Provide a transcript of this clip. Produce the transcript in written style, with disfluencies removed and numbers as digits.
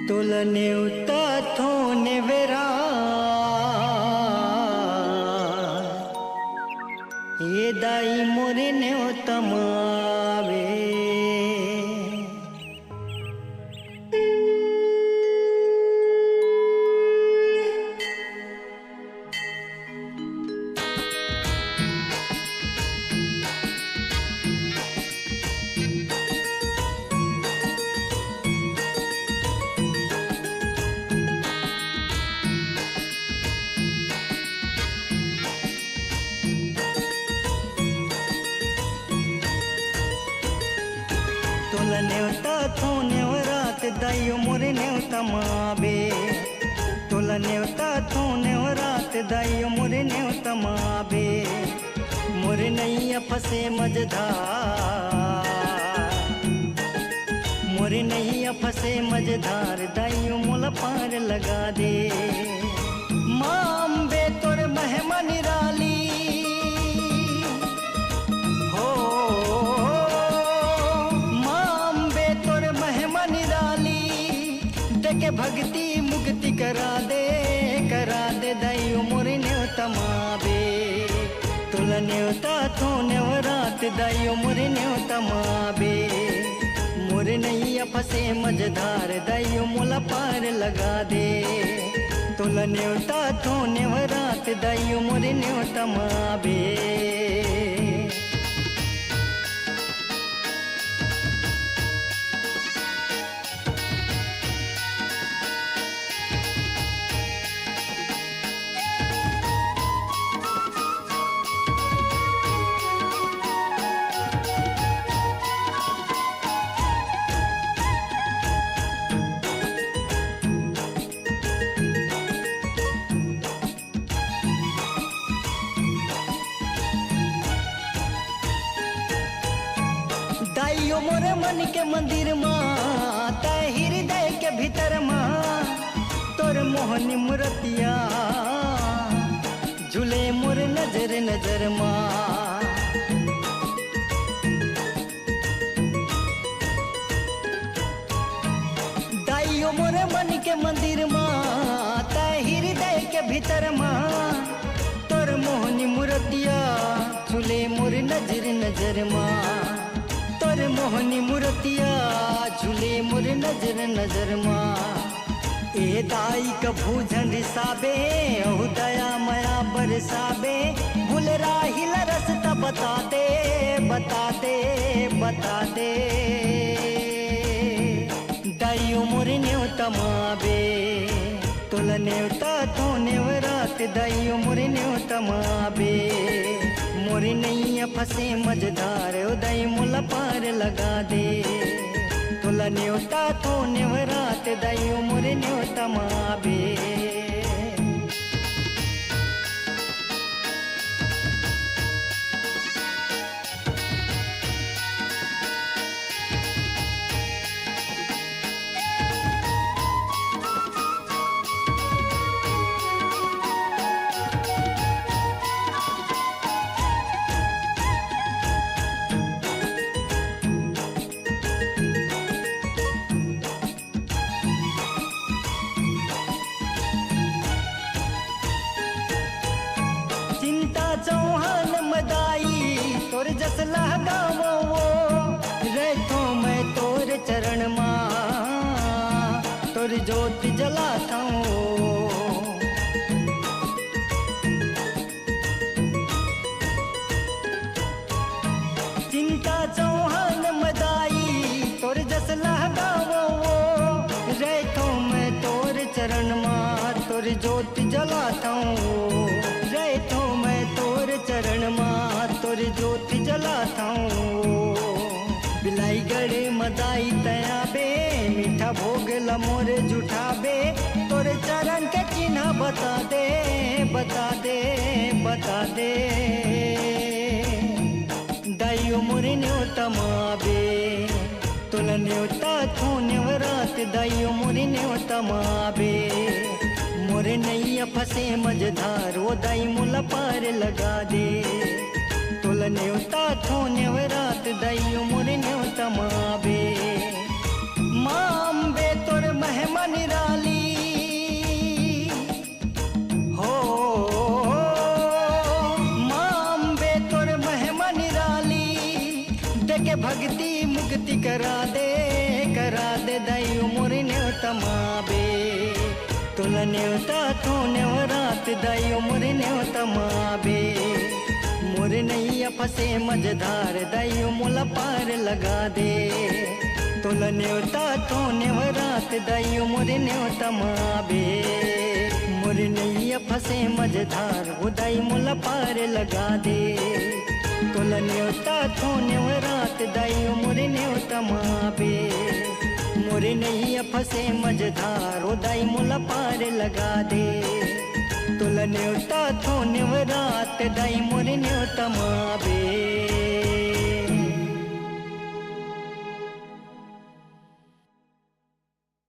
तुलने थोने vera ये दाई मोरे ने तमावे थोने दाइयो मोरे नेवता माबे तोला नेवता थोने रात दाइयो मोरे नेवता माबे मोरे नैया फसे मझधार मोरे नैया फसे मझधार दाइयो मोला पार लगा दे मांबे तोर महमा निराली हो के भक्ति मुक्ति करा दे दाइयो मोरे नेवता माबे तुला नेवता थोने रात दाइयो मोरे नेवता माबे मोरे नैया फसे मझधार दाइयो मोला पार लगा दे तुला नेवता थोने रात दाइयो मोरे नेवता माबे दाइयो मोरे मन के मंदिर माँ तय हृदय के भीतर माँ तोर मोहनी मूर्तिया झूले मोर नजर नजर माँ दाइयो मोरे मन के मंदिर माँ तय हृदय के भीतर माँ तोर मोहनी मूर्तिया झूले मोर नजर नजर माँ तोर मोहनी मूर्तिया झूले मोर नजर नजर माँ ए दाई का भूजन रिसाबे औ दया मया बरसाबे भूल राहिल रस्ता बता दे बता दे बता दे दाइयो मोरे नेवता माबे तोला नेवता थोने रात दाइयो मोरे नेवता माबे मोरे नैया फसे मझधार ओ दाई मोला पार लगा दे तोला नेवता थोने रात दाइयो मोरे नेवता माबे चौहान मदाई तोर जस लगावो रहतो मैं तोर चरण माँ तोर ज्योति जलाता चिंता चौहान मदाई तोर जस लगावो रहतो मैं तोर चरण माँ तोर ज्योति जलाता रहतो मैं तोर चरण माँ तोर ज्योति जलाता बिलाई गड़े मदाई तयाबे मीठा भोग लमोर जुठाबे तोर चरण के चिन्ह बता दे बता दे बता दे दाइयो मोरे नेवता माबे तोला नेवता थोने रात दाइयो मोरे नेवता माबे मोरे नैया फसे मझधार ओ दाई मोला पार लगा दे तोला नेवता थोने रात दाइयो मोरे नेवता माबे मांबे तोर महमा करा दे दाई मोरे नेवता माबे तुला नेवता तो नेवरात दाई मोरे नेवता माबे मोरे नैया फसे मझधार दाई मोला पार लगा दे तुला नेवता तो नेवरात दाई मोरे नेवता माबे मोरे नैया फसे मझधार वो दाई मोला पार लगा दे तुला नेवता तो नेवरात दाई मोरे नेवता माबे मोरे नैया फसे मझधार वो दाई मोला पार लगा दे तुला नेवता तो नेवरात दाई मोरे नेवता माबे